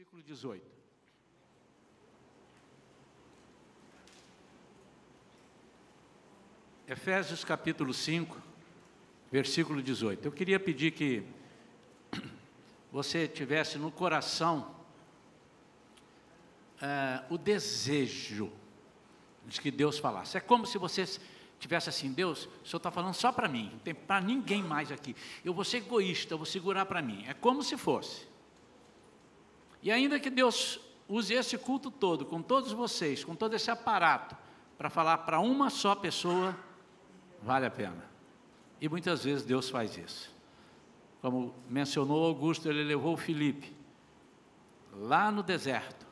Versículo 18. Efésios capítulo 5, versículo 18. Eu queria pedir que você tivesse no coração o desejo de que Deus falasse. É como se você tivesse assim: Deus, o Senhor está falando só para mim, não tem para ninguém mais aqui. Eu vou ser egoísta, eu vou segurar para mim. É como se fosse. E ainda que Deus use esse culto todo, com todos vocês, com todo esse aparato, para falar para uma só pessoa, vale a pena. E muitas vezes Deus faz isso. Como mencionou Augusto, ele levou o Filipe lá no deserto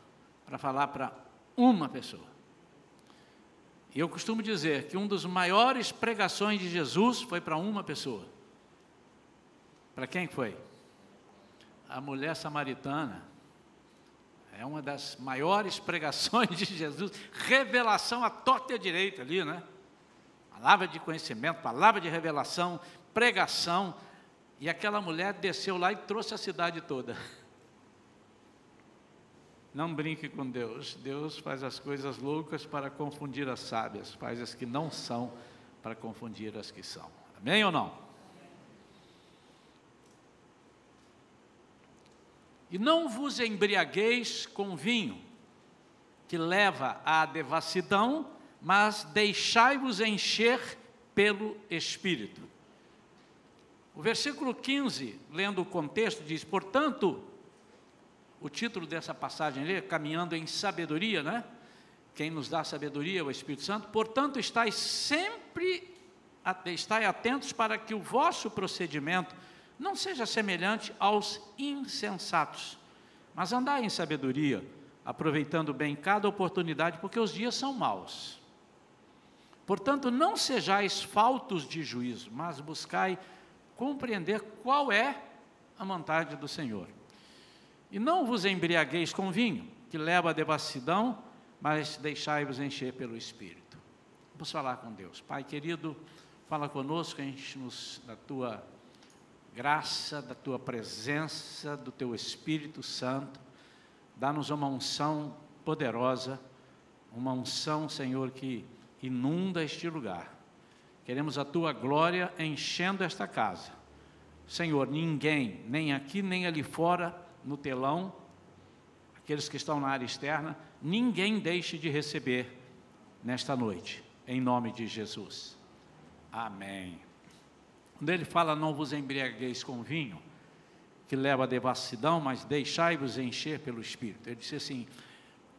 para falar para uma pessoa. E eu costumo dizer que um dos maiores pregações de Jesus foi para uma pessoa. Para quem foi? A mulher samaritana. É uma das maiores pregações de Jesus, revelação à torta e à direita ali, né? Palavra de conhecimento, palavra de revelação, pregação. E aquela mulher desceu lá e trouxe a cidade toda. Não brinque com Deus. Deus faz as coisas loucas para confundir as sábias, faz as que não são para confundir as que são. Amém ou não? E não vos embriagueis com vinho, que leva à devassidão, mas deixai-vos encher pelo Espírito. O versículo 15, lendo o contexto, diz: portanto, o título dessa passagem ali, caminhando em sabedoria, né? Quem nos dá sabedoria é o Espírito Santo. Portanto, estai atentos para que o vosso procedimento não seja semelhante aos insensatos, mas andai em sabedoria, aproveitando bem cada oportunidade, porque os dias são maus. Portanto, não sejais faltos de juízo, mas buscai compreender qual é a vontade do Senhor. E não vos embriagueis com vinho, que leva à devassidão, mas deixai-vos encher pelo Espírito. Vamos falar com Deus. Pai querido, fala conosco, enche-nos da tua graça, da tua presença, do teu Espírito Santo. Dá-nos uma unção poderosa, uma unção, Senhor, que inunda este lugar. Queremos a tua glória enchendo esta casa. Senhor, ninguém, nem aqui nem ali fora, no telão, aqueles que estão na área externa, ninguém deixe de receber nesta noite, em nome de Jesus. Amém. Quando ele fala: não vos embriagueis com vinho, que leva à devassidão, mas deixai-vos encher pelo Espírito. Ele disse assim: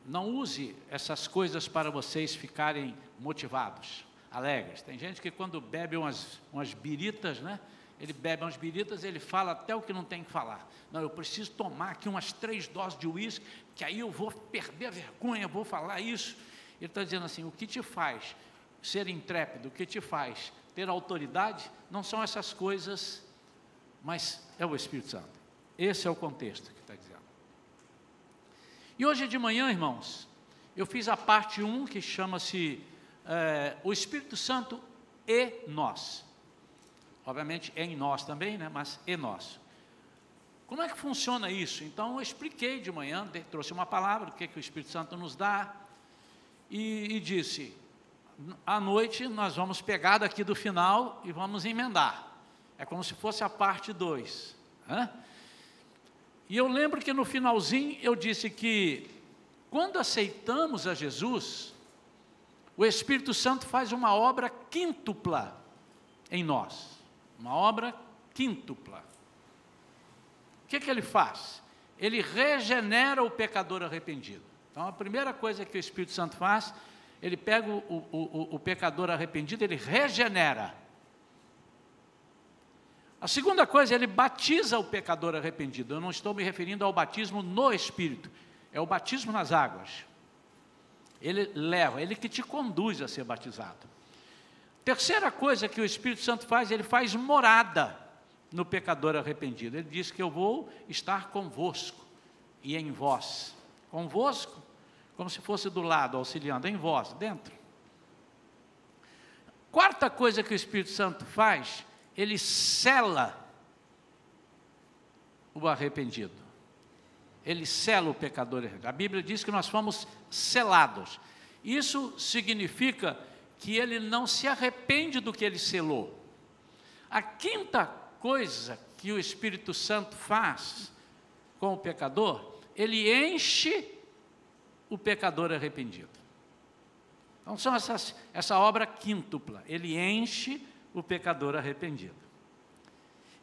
não use essas coisas para vocês ficarem motivados, alegres. Tem gente que quando bebe umas biritas, né? Ele bebe umas biritas, ele fala até o que não tem que falar. Não, eu preciso tomar aqui umas 3 doses de uísque, que aí eu vou perder a vergonha, vou falar isso. Ele está dizendo assim: o que te faz ser intrépido, o que te faz ter autoridade, não são essas coisas, mas é o Espírito Santo. Esse é o contexto que está dizendo. E hoje de manhã, irmãos, eu fiz a parte 1, que chama-se o Espírito Santo e nós. Obviamente é em nós também, né? Mas e nós. Como é que funciona isso? Então eu expliquei de manhã, trouxe uma palavra, o que o Espírito Santo nos dá, e disse: à noite nós vamos pegar daqui do final e vamos emendar. É como se fosse a parte 2. E eu lembro que no finalzinho eu disse que quando aceitamos a Jesus, o Espírito Santo faz uma obra quíntupla em nós. Uma obra quíntupla. O que ele faz? Ele regenera o pecador arrependido. Então a primeira coisa que o Espírito Santo faz, ele pega o pecador arrependido, ele regenera. A segunda coisa, ele batiza o pecador arrependido. Eu não estou me referindo ao batismo no Espírito, é o batismo nas águas. Ele leva, ele que te conduz a ser batizado. Terceira coisa que o Espírito Santo faz, ele faz morada no pecador arrependido. Ele diz que eu vou estar convosco e em vós. Convosco, como se fosse do lado, auxiliando, em vós, dentro. Quarta coisa que o Espírito Santo faz, ele sela o arrependido. ele sela o pecador. A Bíblia diz que nós fomos selados. Isso significa que ele não se arrepende do que ele selou. A quinta coisa que o Espírito Santo faz com o pecador, ele enche o pecador arrependido. Então, são essa obra quíntupla, ele enche o pecador arrependido.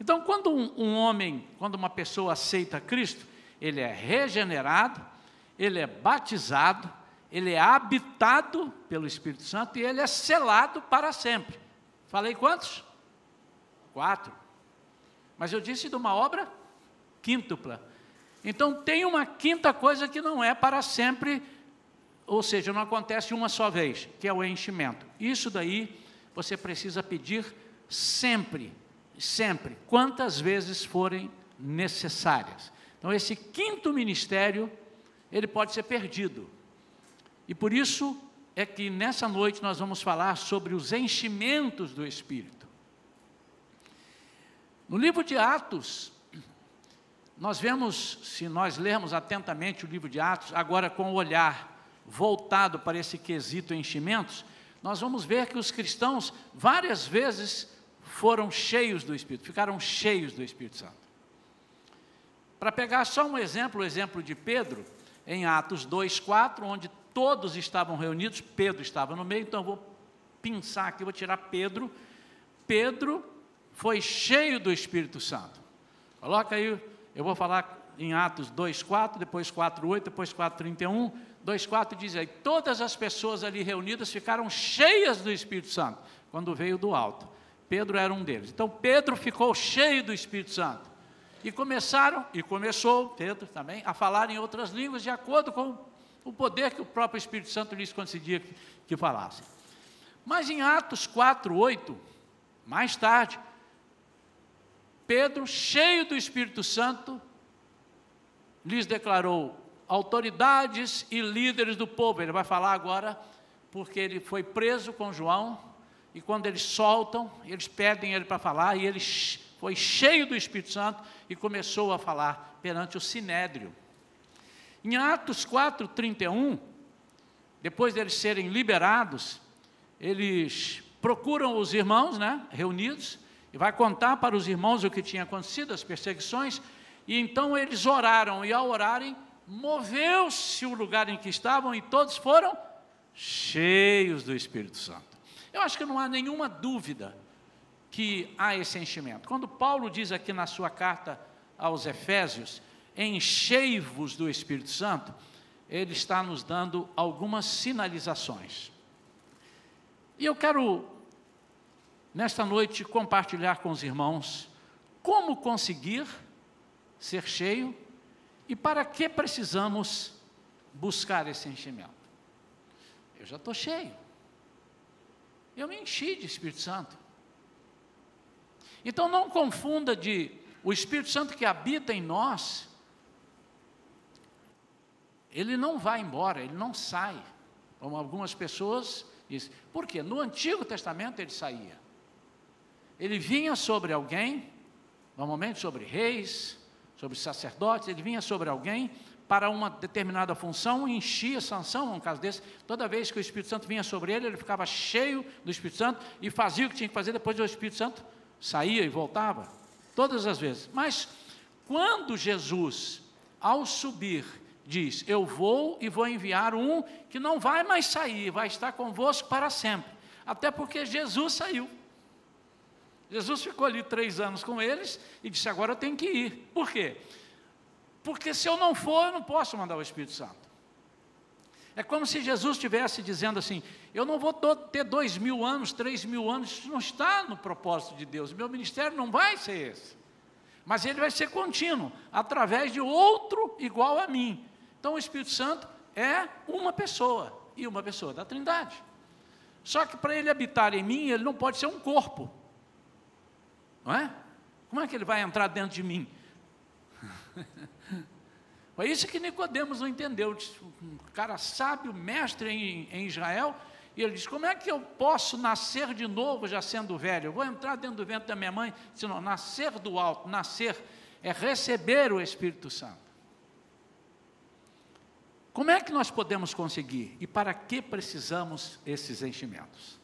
Então, quando quando uma pessoa aceita Cristo, ele é regenerado, ele é batizado, ele é habitado pelo Espírito Santo e ele é selado para sempre. Falei quantos? 4. Mas eu disse de uma obra quíntupla. Então, tem uma quinta coisa que não é para sempre, ou seja, não acontece uma só vez, que é o enchimento. Isso daí você precisa pedir sempre, sempre, quantas vezes forem necessárias. Então, esse quinto ministério, ele pode ser perdido. E por isso é que nessa noite nós vamos falar sobre os enchimentos do Espírito. No livro de Atos, nós vemos, se nós lermos atentamente o livro de Atos, agora com o olhar voltado para esse quesito enchimentos, nós vamos ver que os cristãos várias vezes foram cheios do Espírito, ficaram cheios do Espírito Santo. Para pegar só um exemplo, o exemplo de Pedro, em Atos 2:4, onde todos estavam reunidos, Pedro estava no meio, então eu vou pensar aqui, vou tirar Pedro. Pedro foi cheio do Espírito Santo. Coloca aí, eu vou falar em Atos 2:4, depois 4:8, depois 4:31, 2:4 diz aí, todas as pessoas ali reunidas ficaram cheias do Espírito Santo, quando veio do alto. Pedro era um deles. Então, Pedro ficou cheio do Espírito Santo. E começou, Pedro também, a falar em outras línguas, de acordo com o poder que o próprio Espírito Santo lhes concedia que falassem. Mas em Atos 4:8, mais tarde, Pedro, cheio do Espírito Santo, lhes declarou autoridades e líderes do povo. Ele vai falar agora, porque ele foi preso com João, e quando eles soltam, eles pedem ele para falar, e ele foi cheio do Espírito Santo e começou a falar perante o Sinédrio. Em Atos 4:31, depois deles serem liberados, eles procuram os irmãos, reunidos, e vai contar para os irmãos o que tinha acontecido, as perseguições, e então eles oraram, e ao orarem, moveu-se o lugar em que estavam, e todos foram cheios do Espírito Santo. Eu acho que não há nenhuma dúvida que há esse enchimento. Quando Paulo diz aqui na sua carta aos Efésios, enchei-vos do Espírito Santo, ele está nos dando algumas sinalizações. E eu quero, nesta noite, compartilhar com os irmãos como conseguir ser cheio e para que precisamos buscar esse enchimento. Eu já estou cheio. Eu me enchi de Espírito Santo. Então não confunda o Espírito Santo que habita em nós, ele não vai embora, ele não sai, como algumas pessoas dizem. Por quê? No Antigo Testamento ele saía. Ele vinha sobre alguém, normalmente sobre reis, sobre sacerdotes, ele vinha sobre alguém para uma determinada função, enchia Sansão, um caso desse, toda vez que o Espírito Santo vinha sobre ele, ele ficava cheio do Espírito Santo e fazia o que tinha que fazer, depois o Espírito Santo saía e voltava, todas as vezes. Mas quando Jesus, ao subir, diz, eu vou e vou enviar um que não vai mais sair, vai estar convosco para sempre, até porque Jesus saiu. Jesus ficou ali 3 anos com eles e disse, agora eu tenho que ir. Por quê? Porque se eu não for, eu não posso mandar o Espírito Santo. É como se Jesus estivesse dizendo assim, eu não vou ter 2.000 anos, 3.000 anos, isso não está no propósito de Deus, meu ministério não vai ser esse. Mas ele vai ser contínuo, através de outro igual a mim. Então o Espírito Santo é uma pessoa, e uma pessoa da Trindade. Só que para ele habitar em mim, ele não pode ser um corpo. Não é? Como é que ele vai entrar dentro de mim? Foi isso que Nicodemos não entendeu. Um cara sábio, mestre em Israel, e ele diz, como é que eu posso nascer de novo já sendo velho? Eu vou entrar dentro do ventre da minha mãe? Se não, nascer do alto, nascer é receber o Espírito Santo. Como é que nós podemos conseguir? E para que precisamos esses enchimentos?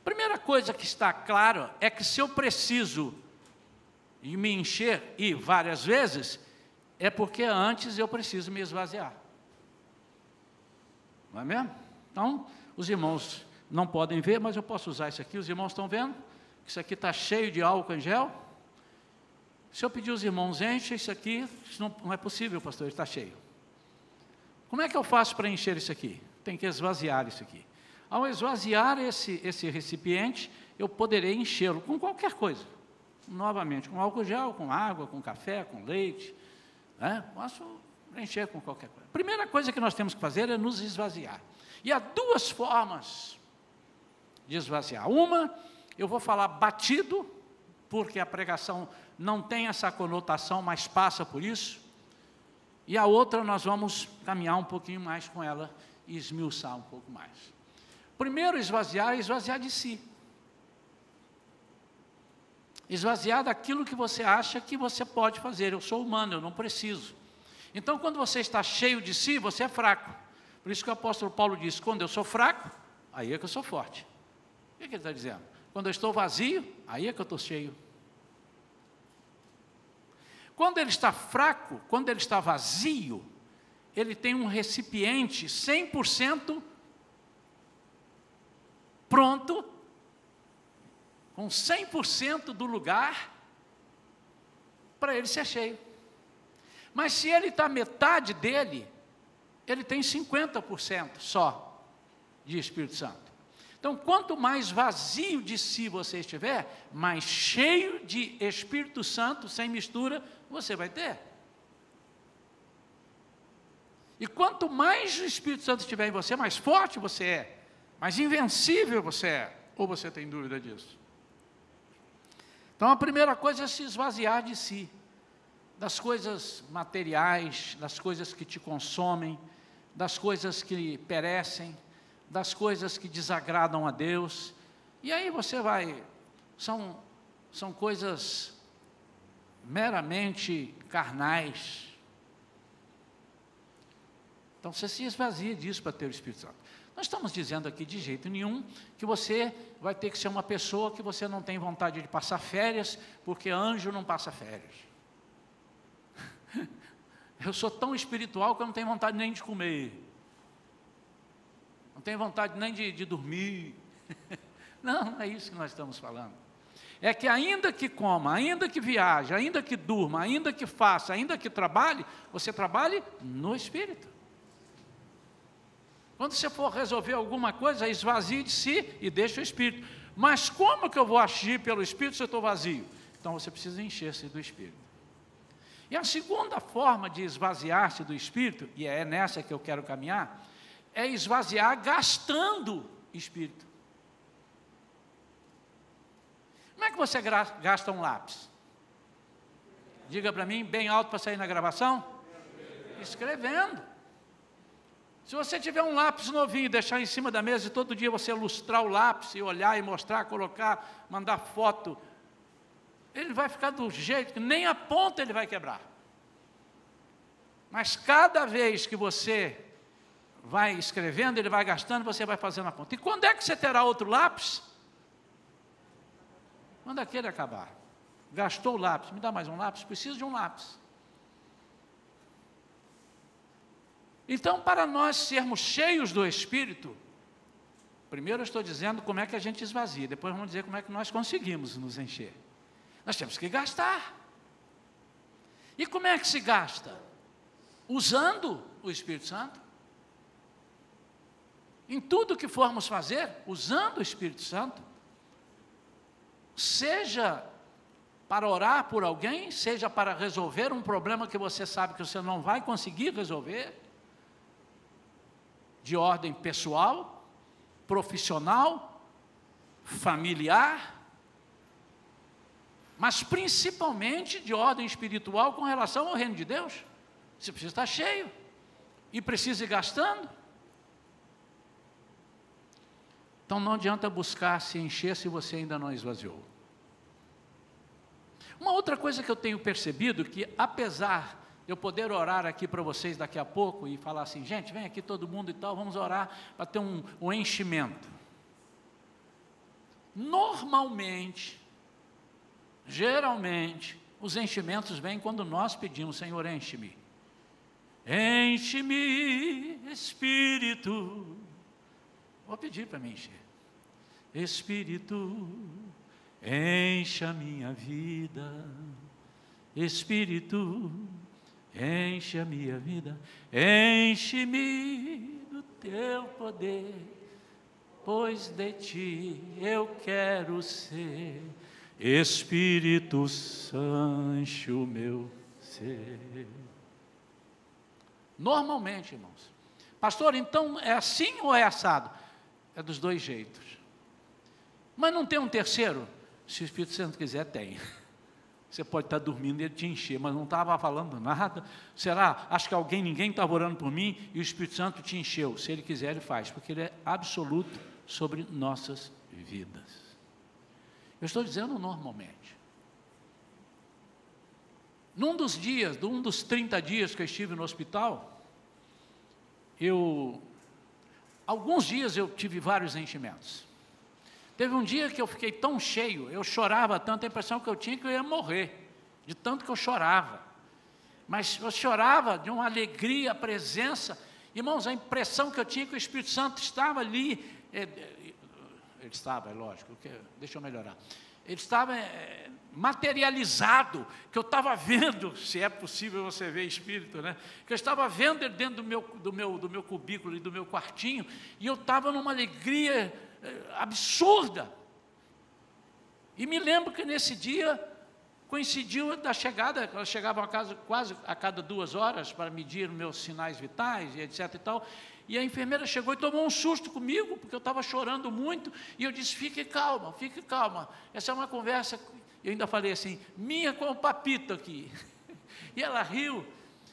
Primeira coisa que está claro é que se eu preciso me encher, e várias vezes, é porque antes eu preciso me esvaziar. Não é mesmo? Então, os irmãos não podem ver, mas eu posso usar isso aqui. Os irmãos estão vendo? Isso aqui está cheio de álcool em gel. Se eu pedir aos irmãos, enche isso aqui, isso não é possível, pastor, ele está cheio. Como é que eu faço para encher isso aqui? Tem que esvaziar isso aqui. Ao esvaziar esse recipiente, eu poderei enchê-lo com qualquer coisa. Novamente, com álcool gel, com água, com café, com leite. Né? Posso encher com qualquer coisa. A primeira coisa que nós temos que fazer é nos esvaziar. E há duas formas de esvaziar. Uma, eu vou falar batido, porque a pregação não tem essa conotação, mas passa por isso. E a outra, nós vamos caminhar um pouquinho mais com ela e esmiuçar um pouco mais. Primeiro, esvaziar é esvaziar de si. Esvaziar daquilo que você acha que você pode fazer. Eu sou humano, eu não preciso. Então, quando você está cheio de si, você é fraco. Por isso que o apóstolo Paulo diz, quando eu sou fraco, aí é que eu sou forte. O que ele está dizendo? Quando eu estou vazio, aí é que eu estou cheio. Quando ele está fraco, quando ele está vazio, ele tem um recipiente 100% pronto, com 100% do lugar, para ele ser cheio. Mas se ele está metade dele, ele tem 50% só de Espírito Santo. Então, quanto mais vazio de si você estiver, mais cheio de Espírito Santo, sem mistura, você vai ter. E quanto mais o Espírito Santo estiver em você, mais forte você é, mais invencível você é. Ou você tem dúvida disso? Então, a primeira coisa é se esvaziar de si, das coisas materiais, das coisas que te consomem, das coisas que perecem, das coisas que desagradam a Deus. E aí você vai, são coisas meramente carnais. Então você se esvazia disso para ter o Espírito Santo. Nós estamos dizendo aqui de jeito nenhum que você vai ter que ser uma pessoa que você não tem vontade de passar férias, porque anjo não passa férias. Eu sou tão espiritual que eu não tenho vontade nem de comer. Não tenho vontade nem de dormir. Não é isso que nós estamos falando. É que ainda que coma, ainda que viaje, ainda que durma, ainda que faça, ainda que trabalhe, você trabalhe no Espírito. Quando você for resolver alguma coisa, esvazie de si e deixe o Espírito. Mas como que eu vou agir pelo Espírito se eu estou vazio? Então você precisa encher-se do Espírito. E a segunda forma de esvaziar-se do Espírito, e é nessa que eu quero caminhar, é esvaziar gastando Espírito. Como é que você gasta um lápis? Diga para mim, bem alto para sair na gravação. Escrevendo. Se você tiver um lápis novinho e deixar em cima da mesa e todo dia você lustrar o lápis e olhar e mostrar, colocar, mandar foto, ele vai ficar do jeito que nem a ponta ele vai quebrar. Mas cada vez que você vai escrevendo, ele vai gastando, você vai fazendo a ponta. E quando é que você terá outro lápis? Quando aquele acabar. Gastou o lápis, me dá mais um lápis? Preciso de um lápis. Então, para nós sermos cheios do Espírito, primeiro eu estou dizendo como é que a gente esvazia, depois vamos dizer como é que nós conseguimos nos encher. Nós temos que gastar. E como é que se gasta? Usando o Espírito Santo. Em tudo que formos fazer, usando o Espírito Santo, seja para orar por alguém, seja para resolver um problema que você sabe que você não vai conseguir resolver, de ordem pessoal, profissional, familiar, mas principalmente de ordem espiritual com relação ao reino de Deus. Você precisa estar cheio e precisa ir gastando. Então não adianta buscar se encher se você ainda não esvaziou. Uma outra coisa que eu tenho percebido, que apesar eu poder orar aqui para vocês daqui a pouco e falar assim, gente, vem aqui todo mundo e tal, vamos orar para ter um enchimento. Normalmente, geralmente, os enchimentos vêm quando nós pedimos, Senhor, enche-me. Enche-me, Espírito. Vou pedir para me encher. Espírito, enche a minha vida. Espírito, enche a minha vida. Enche-me do teu poder, pois de ti eu quero ser. Espírito Santo, enche o meu ser. Normalmente, irmãos. Pastor, então é assim ou é assado? É dos dois jeitos. Mas não tem um terceiro? Se o Espírito Santo quiser, tem. Você pode estar dormindo e ele te encher, mas não estava falando nada. Será? Acho que ninguém estava orando por mim e o Espírito Santo te encheu. Se ele quiser, ele faz, porque ele é absoluto sobre nossas vidas. Eu estou dizendo normalmente. Num dos 30 dias que eu estive no hospital, alguns dias eu tive vários enchimentos. Teve um dia que eu fiquei tão cheio, eu chorava tanto, a impressão que eu tinha que eu ia morrer, de tanto que eu chorava. Mas eu chorava de uma alegria, a presença. Irmãos, a impressão que eu tinha que o Espírito Santo estava ali. Ele estava, é lógico, deixa eu melhorar. Ele estava materializado, que eu estava vendo, se é possível você ver Espírito, né? Que eu estava vendo ele dentro do meu cubículo e do meu quartinho, e eu estava numa alegria absurda. E me lembro que nesse dia coincidiu da chegada, elas chegavam a casa quase a cada 2 horas para medir os meus sinais vitais e etc e tal, e a enfermeira chegou e tomou um susto comigo, porque eu estava chorando muito, e eu disse, fique calma, essa é uma conversa, eu ainda falei assim, minha com o papito aqui, e ela riu,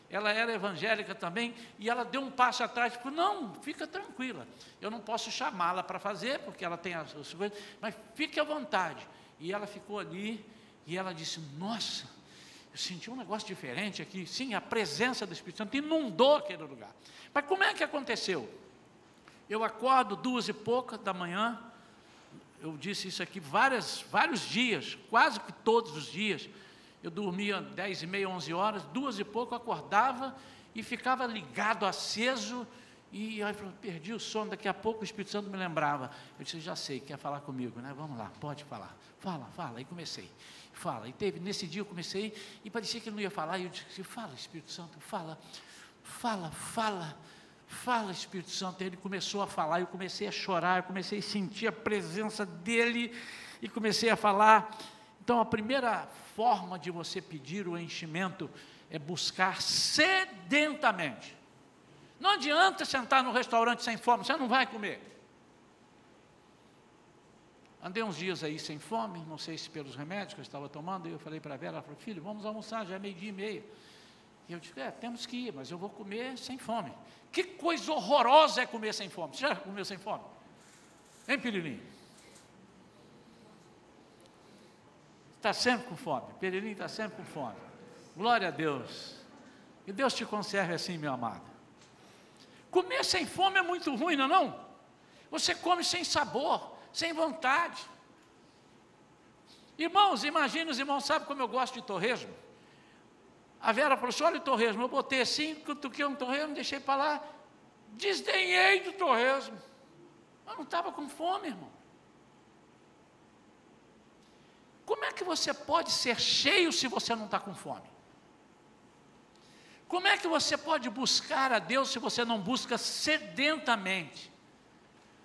ela era evangélica também, e ela deu um passo atrás, tipo, não, fica tranquila, eu não posso chamá-la para fazer, porque ela tem as coisas, mas fique à vontade, e ela ficou ali, e ela disse, nossa, eu senti um negócio diferente aqui. Sim, a presença do Espírito Santo inundou aquele lugar. Mas como é que aconteceu? Eu acordo 2h pouca da manhã, eu disse isso aqui vários dias, quase que todos os dias. Eu dormia 10h30, 11 horas, 2h pouco eu acordava e ficava ligado, aceso, e aí eu perdi o sono. Daqui a pouco o Espírito Santo me lembrava. Eu disse, já sei, quer falar comigo, né? Vamos lá, pode falar. Fala, e comecei. E nesse dia eu comecei, e parecia que ele não ia falar, e eu disse, fala Espírito Santo, fala Espírito Santo. E ele começou a falar, eu comecei a chorar, eu comecei a sentir a presença dele, e comecei a falar. Então a primeira forma de você pedir o enchimento é buscar sedentamente. Não adianta sentar no restaurante sem fome, você não vai comer. Andei uns dias aí sem fome, não sei se pelos remédios que eu estava tomando, e eu falei para a Vera, ela falou, filho, vamos almoçar, já é 12h30. E eu disse, temos que ir, mas eu vou comer sem fome. Que coisa horrorosa é comer sem fome. Você já comeu sem fome? Hein, Pirilinho? Está sempre com fome, Pirilinho está sempre com fome. Glória a Deus. Que Deus te conserve assim, meu amado. Comer sem fome é muito ruim, não é não? Você come sem sabor, sem vontade. Irmãos, imagina, os irmãos sabem como eu gosto de torresmo. A Vera falou assim, olha o torresmo, eu botei assim, cutuquei um torresmo, deixei para lá, desdenhei do torresmo. Eu não estava com fome, irmão. Como é que você pode ser cheio se você não está com fome? Como é que você pode buscar a Deus se você não busca sedentamente?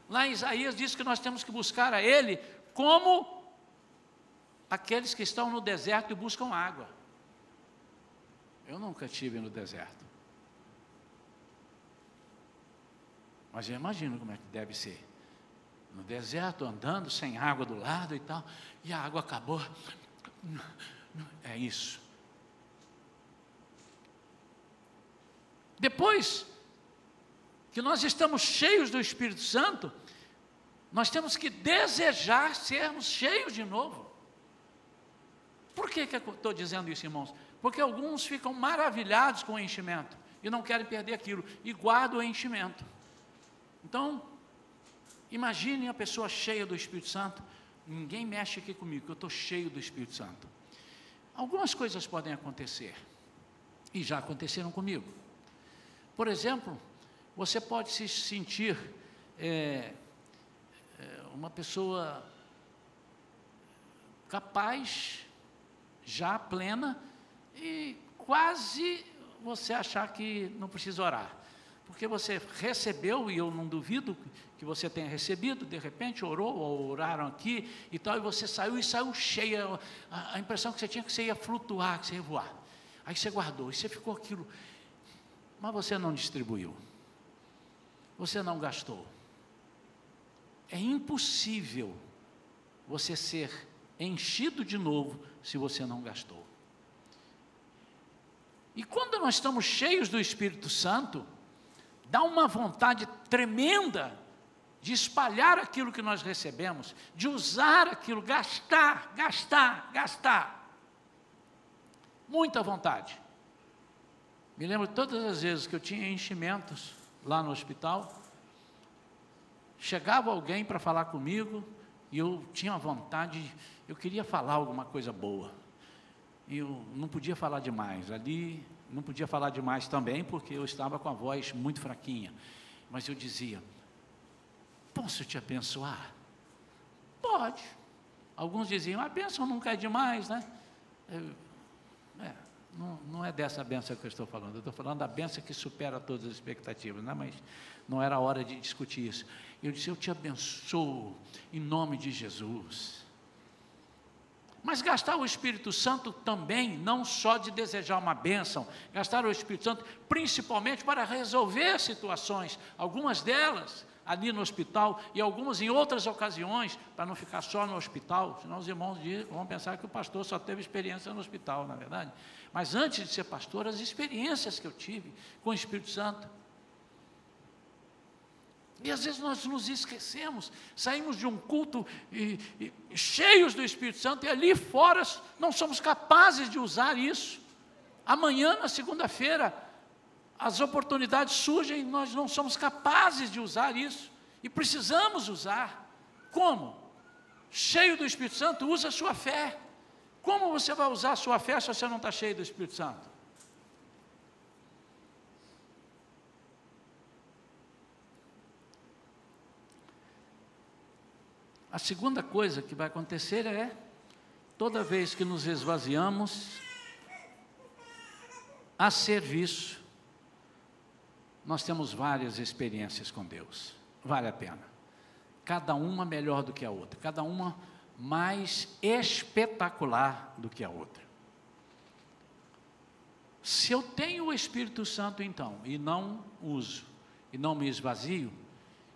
Lá em Isaías diz que nós temos que buscar a Ele como aqueles que estão no deserto e buscam água. Eu nunca estive no deserto, mas eu imagino como é que deve ser. No deserto, andando sem água do lado e tal, e a água acabou. É isso. Depois que nós estamos cheios do Espírito Santo, nós temos que desejar sermos cheios de novo. Por que eu estou dizendo isso, irmãos? Porque alguns ficam maravilhados com o enchimento e não querem perder aquilo, e guardam o enchimento. Então, imaginem a pessoa cheia do Espírito Santo. Ninguém mexe aqui comigo, que eu estou cheio do Espírito Santo. Algumas coisas podem acontecer, e já aconteceram comigo. Por exemplo, você pode se sentir uma pessoa capaz, já plena, e quase você achar que não precisa orar. Porque você recebeu, e eu não duvido que você tenha recebido, de repente orou, ou oraram aqui, e tal, e você saiu cheia, a impressão que você tinha que você ia flutuar, que você ia voar. Aí você guardou, e você ficou aquilo, mas você não distribuiu, você não gastou. É impossível você ser enchido de novo se você não gastou. E quando nós estamos cheios do Espírito Santo, dá uma vontade tremenda de espalhar aquilo que nós recebemos, de usar aquilo, gastar. Muita vontade. Me lembro todas as vezes que eu tinha enchimentos lá no hospital, chegava alguém para falar comigo, e eu tinha vontade, eu queria falar alguma coisa boa. E eu não podia falar demais, ali não podia falar demais também, porque eu estava com a voz muito fraquinha. Mas eu dizia, posso te abençoar? Pode. Alguns diziam, a bênção nunca é demais, né? Não é dessa bênção que eu estou falando, eu estou falando da bênção que supera todas as expectativas, né? Mas não era hora de discutir isso. Eu disse, eu te abençoo, em nome de Jesus. Mas gastar o Espírito Santo também, não só de desejar uma bênção, gastar o Espírito Santo principalmente para resolver situações, algumas delas ali no hospital e algumas em outras ocasiões, para não ficar só no hospital, senão os irmãos vão pensar que o pastor só teve experiência no hospital, na verdade. Mas antes de ser pastor, as experiências que eu tive com o Espírito Santo. E às vezes nós nos esquecemos, saímos de um culto cheios do Espírito Santo, e ali fora não somos capazes de usar isso. Amanhã, na segunda-feira, as oportunidades surgem e nós não somos capazes de usar isso, e precisamos usar. Como? Cheio do Espírito Santo, usa a sua fé. Como você vai usar a sua fé se você não está cheio do Espírito Santo? A segunda coisa que vai acontecer é, toda vez que nos esvaziamos a serviço, nós temos várias experiências com Deus, vale a pena. Cada uma melhor do que a outra, cada uma mais espetacular do que a outra. Se eu tenho o Espírito Santo então, e não uso, e não me esvazio,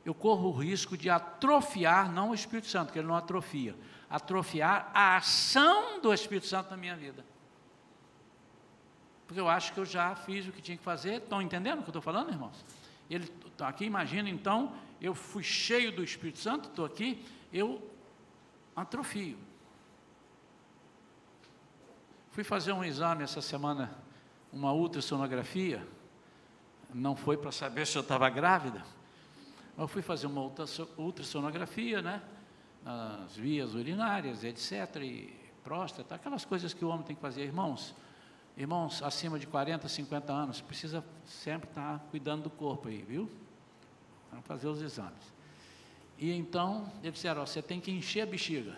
eu corro o risco de atrofiar, não o Espírito Santo, que ele não atrofia, atrofiar a ação do Espírito Santo na minha vida. Porque eu acho que eu já fiz o que tinha que fazer. Estão entendendo o que eu estou falando, irmãos? Ele está aqui, imagina então, eu fui cheio do Espírito Santo, estou aqui, eu atrofio. Fui fazer um exame essa semana, uma ultrassonografia, não foi para saber se eu estava grávida, eu fui fazer uma ultrassonografia, né, nas vias urinárias, etc., e próstata, aquelas coisas que o homem tem que fazer. Irmãos acima de 40, 50 anos, precisa sempre estar cuidando do corpo aí, viu? Vamos fazer os exames. E então, eles disseram, você tem que encher a bexiga.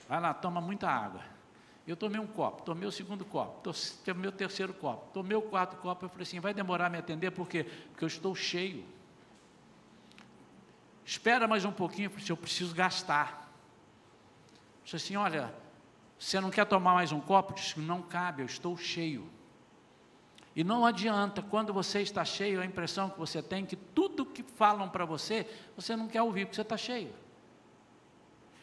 Vai lá, toma muita água. Eu tomei um copo, tomei o segundo copo, tomei o terceiro copo, tomei o quarto copo. Eu falei assim, vai demorar a me atender, por quê? Porque eu estou cheio. Espera mais um pouquinho, porque eu preciso gastar. Eu disse assim, olha, você não quer tomar mais um copo? Eu disse, não cabe, eu estou cheio. E não adianta, quando você está cheio, a impressão que você tem que tudo que falam para você, você não quer ouvir, porque você está cheio.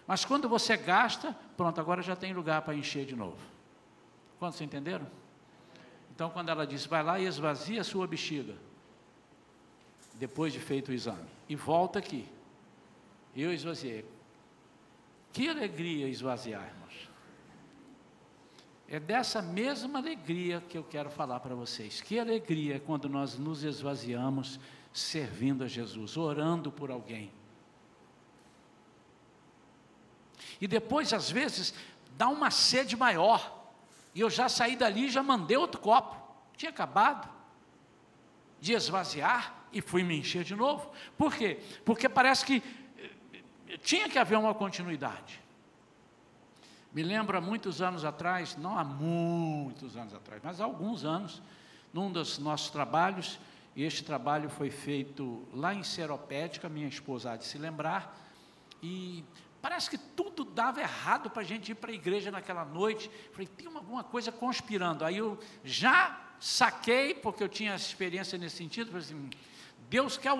Mas quando você gasta, pronto, agora já tem lugar para encher de novo. Quantos entenderam? Então, quando ela disse, vai lá e esvazia a sua bexiga, depois de feito o exame, e volta aqui, eu esvaziei. Que alegria esvaziar, irmãos. É dessa mesma alegria que eu quero falar para vocês. Que alegria é quando nós nos esvaziamos servindo a Jesus, orando por alguém. E depois, às vezes, dá uma sede maior. E eu já saí dali e já mandei outro copo. Tinha acabado de esvaziar e fui me encher de novo. Por quê? Porque parece que tinha que haver uma continuidade. Me lembro há muitos anos atrás, não há muitos anos atrás, mas há alguns anos, num dos nossos trabalhos, e este trabalho foi feito lá em Seropédica, minha esposa há de se lembrar, e parece que tudo dava errado para a gente ir para a igreja naquela noite. Falei, tem alguma coisa conspirando. Aí eu já saquei, porque eu tinha experiência nesse sentido, falei assim, Deus quer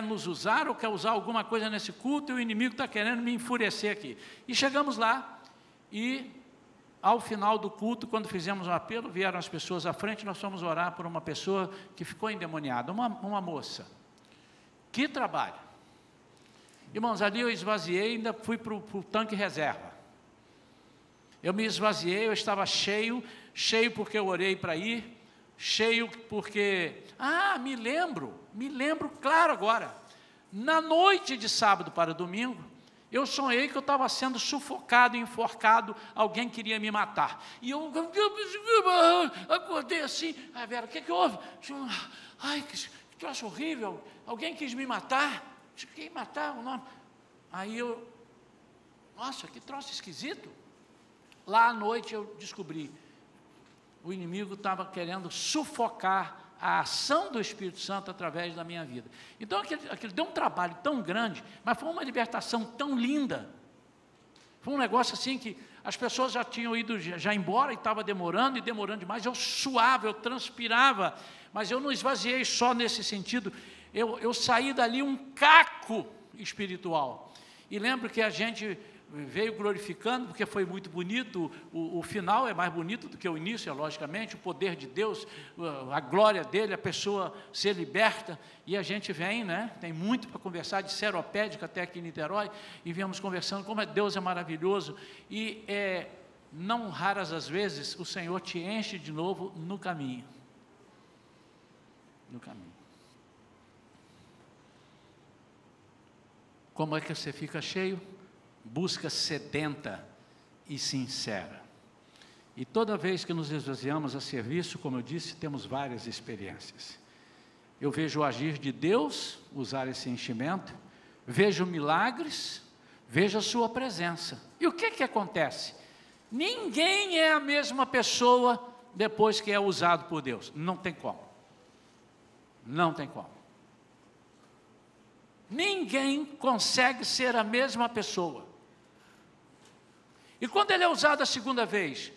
nos usar ou quer usar alguma coisa nesse culto, e o inimigo está querendo me enfurecer aqui. E chegamos lá, e ao final do culto, quando fizemos um apelo, vieram as pessoas à frente, nós fomos orar por uma pessoa que ficou endemoniada, uma moça. Que trabalho! Irmãos, ali eu esvaziei, ainda fui para o tanque reserva. Eu me esvaziei, eu estava cheio porque eu orei para ir, cheio porque... me lembro claro agora. Na noite de sábado para domingo, eu sonhei que eu estava sendo sufocado, enforcado, alguém queria me matar. E eu acordei assim, Vera, o que houve? Ai, que troço horrível, alguém quis me matar. Quem matar o nome? Aí nossa, que troço esquisito. Lá à noite eu descobri, o inimigo estava querendo sufocar a ação do Espírito Santo através da minha vida. Então aquilo deu um trabalho tão grande, mas foi uma libertação tão linda. Foi um negócio assim que as pessoas já tinham ido já embora e estava demorando demais. Eu suava, eu transpirava, mas eu não esvaziei só nesse sentido. Eu saí dali um caco espiritual. E lembro que a gente veio glorificando, porque foi muito bonito, o final é mais bonito do que o início, logicamente, o poder de Deus, a glória dele, a pessoa ser liberta, e a gente vem, né, tem muito para conversar, de Seropédica até aqui em Niterói, e viemos conversando como Deus é maravilhoso, e não raras as vezes, o Senhor te enche de novo no caminho. No caminho. Como é que você fica cheio? Busca sedenta e sincera. E toda vez que nos esvaziamos a serviço, como eu disse, temos várias experiências. Eu vejo o agir de Deus, usar esse enchimento, vejo milagres, vejo a sua presença. E o que acontece? Ninguém é a mesma pessoa depois que é usado por Deus. Não tem como. Não tem como. Ninguém consegue ser a mesma pessoa. E quando ele é usado a segunda vez?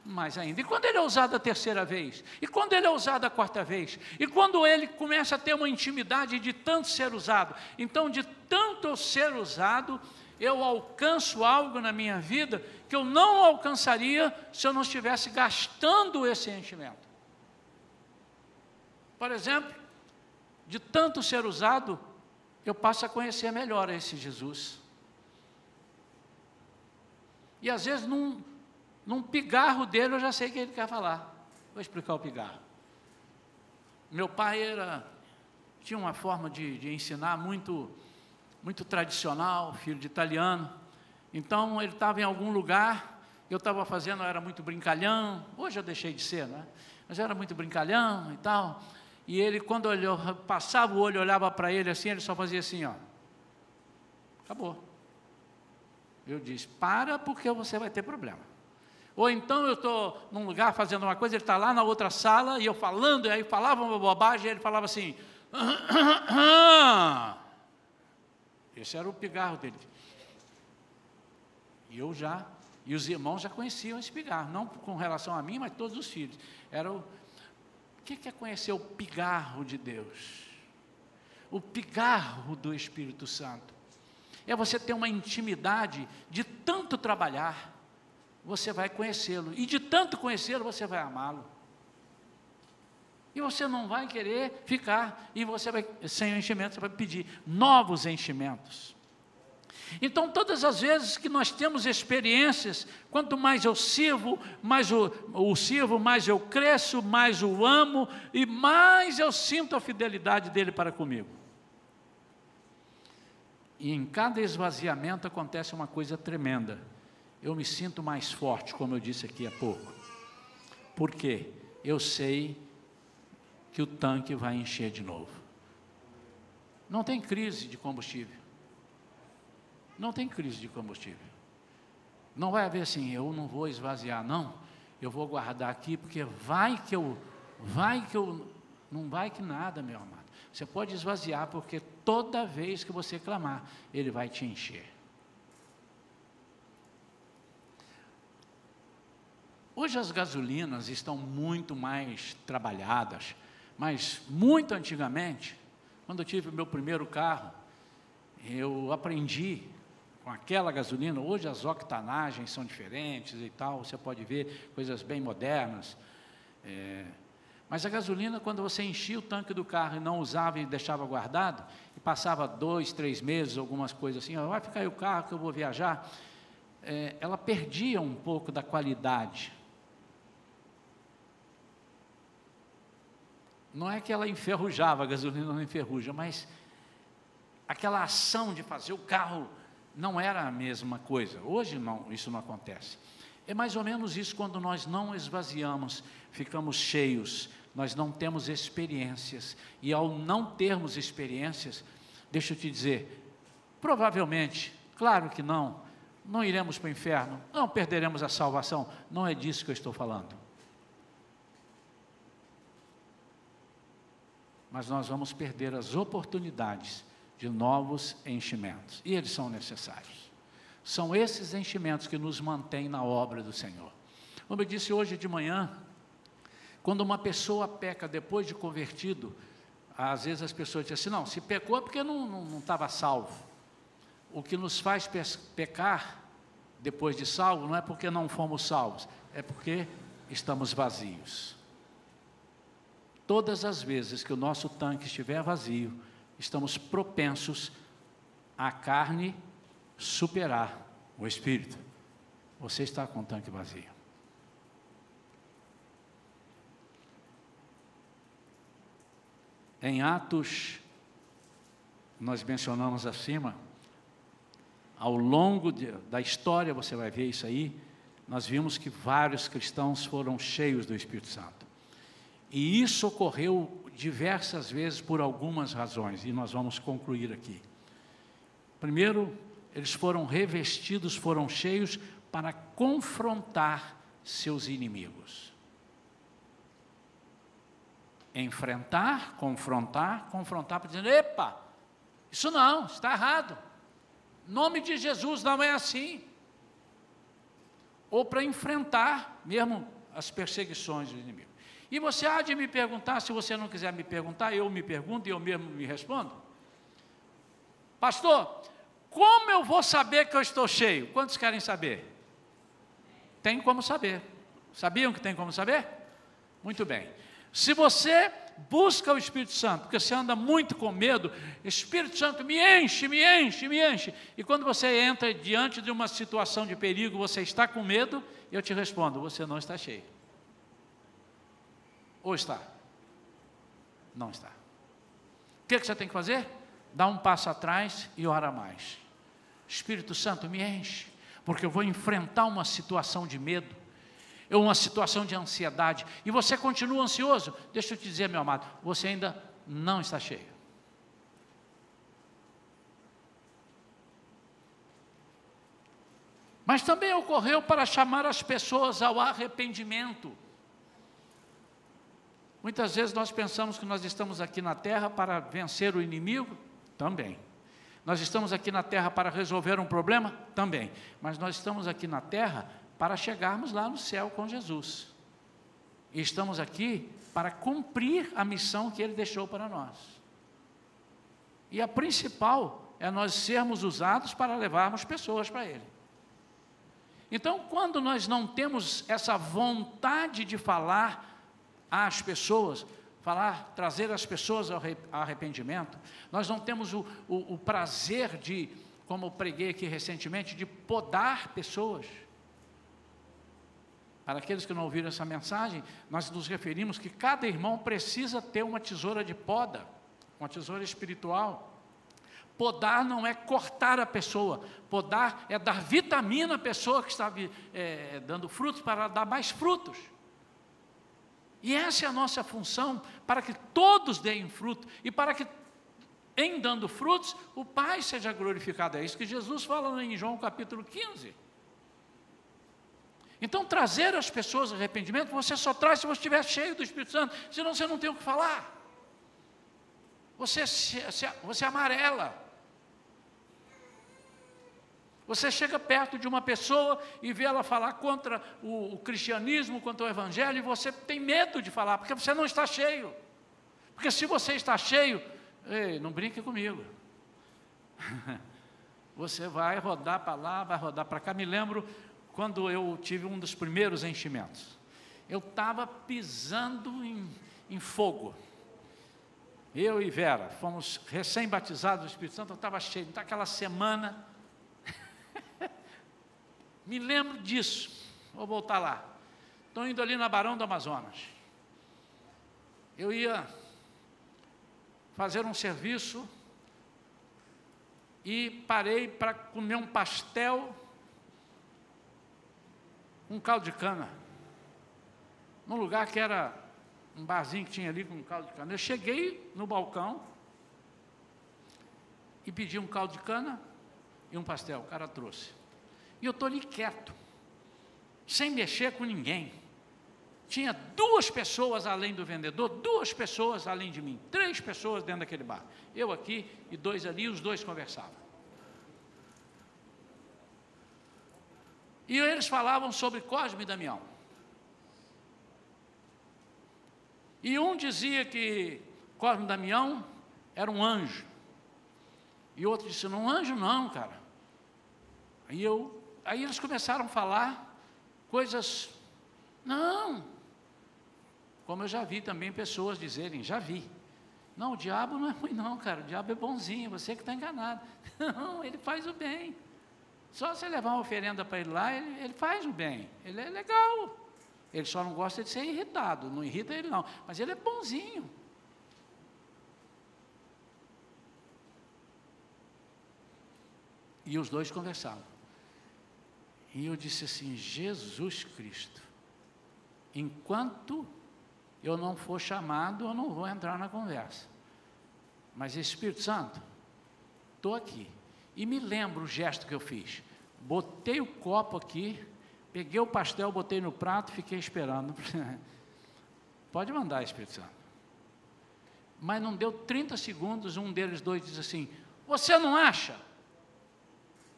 Mais ainda. E quando ele é usado a terceira vez? E quando ele é usado a quarta vez? E quando ele começa a ter uma intimidade de tanto ser usado? Então, de tanto ser usado, eu alcanço algo na minha vida que eu não alcançaria se eu não estivesse gastando esse enchimento. Por exemplo, de tanto ser usado, eu passo a conhecer melhor esse Jesus. E às vezes, num pigarro dele, eu já sei o que ele quer falar. Vou explicar o pigarro. Meu pai tinha uma forma de ensinar muito tradicional, filho de italiano. Então, ele estava em algum lugar, eu estava fazendo, eu era muito brincalhão, hoje eu deixei de ser, né? Mas eu era muito brincalhão e tal. E ele, quando passava o olho, olhava para ele assim, ele só fazia assim, ó. Acabou. Eu disse, porque você vai ter problema. Ou então eu estou num lugar fazendo uma coisa, ele está lá na outra sala, e eu falando, e aí falava uma bobagem, e ele falava assim, esse era o pigarro dele. E os irmãos já conheciam esse pigarro, não com relação a mim, mas todos os filhos. O que é conhecer o pigarro de Deus? O pigarro do Espírito Santo. É você ter uma intimidade de tanto trabalhar, você vai conhecê-lo. E de tanto conhecê-lo, você vai amá-lo. E você não vai querer ficar, e você vai, sem o enchimento, você vai pedir novos enchimentos. Então, todas as vezes que nós temos experiências, quanto mais eu sirvo, mais o sirvo, mais eu cresço, mais o amo, e mais eu sinto a fidelidade dele para comigo. E em cada esvaziamento acontece uma coisa tremenda. Eu me sinto mais forte, como eu disse aqui há pouco. Por quê? Eu sei que o tanque vai encher de novo. Não tem crise de combustível. Não tem crise de combustível. Não vai haver assim, eu não vou esvaziar, não. Eu vou guardar aqui, porque vai que eu, não vai que nada, meu amado. Você pode esvaziar, porque toda vez que você clamar, Ele vai te encher. Hoje as gasolinas estão muito mais trabalhadas, mas muito antigamente, quando eu tive o meu primeiro carro, eu aprendi com aquela gasolina. Hoje as octanagens são diferentes e tal, você pode ver coisas bem modernas. Mas a gasolina, quando você enchia o tanque do carro e não usava e deixava guardado, e passava 2, 3 meses, algumas coisas assim, vai ficar aí o carro que eu vou viajar, ela perdia um pouco da qualidade. Não é que ela enferrujava, a gasolina não enferruja, mas aquela ação de fazer o carro não era a mesma coisa. Hoje não, isso não acontece. É mais ou menos isso quando nós não esvaziamos, ficamos cheios, nós não temos experiências. E ao não termos experiências, deixa eu te dizer, provavelmente, claro que não iremos para o inferno, não perderemos a salvação, não é disso que eu estou falando. Mas nós vamos perder as oportunidades de novos enchimentos, e eles são necessários. São esses enchimentos que nos mantêm na obra do Senhor. Como eu disse hoje de manhã, quando uma pessoa peca depois de convertido, às vezes as pessoas dizem assim, não, se pecou é porque não estava salvo. O que nos faz pecar depois de salvo não é porque não fomos salvos, é porque estamos vazios. Todas as vezes que o nosso tanque estiver vazio, estamos propensos à carne superar o espírito. Você está com o tanque vazio. Em Atos, nós mencionamos acima, ao longo da história, você vai ver isso aí, nós vimos que vários cristãos foram cheios do Espírito Santo. E isso ocorreu diversas vezes por algumas razões, e nós vamos concluir aqui. Primeiro, eles foram revestidos, foram cheios para confrontar seus inimigos. Enfrentar, confrontar para dizer, epa, isso não, está errado. Em nome de Jesus não é assim. Ou para enfrentar mesmo as perseguições do inimigo. E você há de me perguntar, se você não quiser me perguntar, eu me pergunto e eu mesmo me respondo. Pastor, como eu vou saber que eu estou cheio? Quantos querem saber? Tem como saber. Sabiam que tem como saber? Muito bem. Se você busca o Espírito Santo, porque você anda muito com medo, Espírito Santo me enche, me enche, me enche. E quando você entra diante de uma situação de perigo, você está com medo, eu te respondo, você não está cheio. Ou está? Não está. O que você tem que fazer? Dá um passo atrás e ora mais. Espírito Santo, me enche, porque eu vou enfrentar uma situação de medo, uma situação de ansiedade, e você continua ansioso. Deixa eu te dizer, meu amado, você ainda não está cheio. Mas também ocorreu para chamar as pessoas ao arrependimento. Muitas vezes nós pensamos que nós estamos aqui na terra para vencer o inimigo, também. Nós estamos aqui na terra para resolver um problema, também. Mas nós estamos aqui na terra para chegarmos lá no céu com Jesus. E estamos aqui para cumprir a missão que Ele deixou para nós. E a principal é nós sermos usados para levarmos pessoas para Ele. Então, quando nós não temos essa vontade de falar às pessoas, trazer as pessoas ao arrependimento, nós não temos o prazer de como preguei aqui recentemente, de podar pessoas. Para aqueles que não ouviram essa mensagem, nós nos referimos que cada irmão precisa ter uma tesoura de poda, uma tesoura espiritual. Podar não é cortar a pessoa, podar é dar vitamina à pessoa que está dando frutos, para dar mais frutos. E essa é a nossa função, para que todos deem fruto, e para que, em dando frutos, o Pai seja glorificado. É isso que Jesus fala em João capítulo 15. Então, trazer as pessoas ao arrependimento, você só traz se você estiver cheio do Espírito Santo, senão você não tem o que falar. Você amarela. Você chega perto de uma pessoa e vê ela falar contra o cristianismo, contra o evangelho, e você tem medo de falar, porque você não está cheio. Porque se você está cheio, ei, não brinque comigo. Você vai rodar para lá, vai rodar para cá. Me lembro quando eu tive um dos primeiros enchimentos. Eu estava pisando em fogo. Eu e Vera, fomos recém-batizados do Espírito Santo, eu estava cheio. Então, aquela semana, me lembro disso. Vou voltar lá. Estou indo ali na Barão do Amazonas. Eu ia fazer um serviço e parei para comer um pastel, um caldo de cana, num lugar que era um barzinho que tinha ali com um caldo de cana. Eu cheguei no balcão e pedi um caldo de cana e um pastel, o cara trouxe. E eu estou ali quieto, sem mexer com ninguém. Tinha 2 pessoas além do vendedor, 2 pessoas além de mim, 3 pessoas dentro daquele bar. Eu aqui e 2 ali, e os 2 conversavam. E eles falavam sobre Cosme e Damião. E um dizia que Cosme e Damião era um anjo. E outro disse, não, anjo não, cara. Aí eles começaram a falar coisas, não, como eu já vi também pessoas dizerem, já vi, não, o diabo não é ruim não, cara, o diabo é bonzinho, você que está enganado. Não, ele faz o bem, só você levar uma oferenda para ele lá, ele faz o bem, ele é legal, ele só não gosta de ser irritado, não irrita ele não, mas ele é bonzinho. E os 2 conversavam. E eu disse assim, Jesus Cristo, enquanto eu não for chamado, eu não vou entrar na conversa. Mas Espírito Santo, estou aqui. E me lembro o gesto que eu fiz. Botei o copo aqui, peguei o pastel, botei no prato, fiquei esperando. Pode mandar, Espírito Santo. Mas não deu 30 segundos, um deles 2 diz assim, você não acha?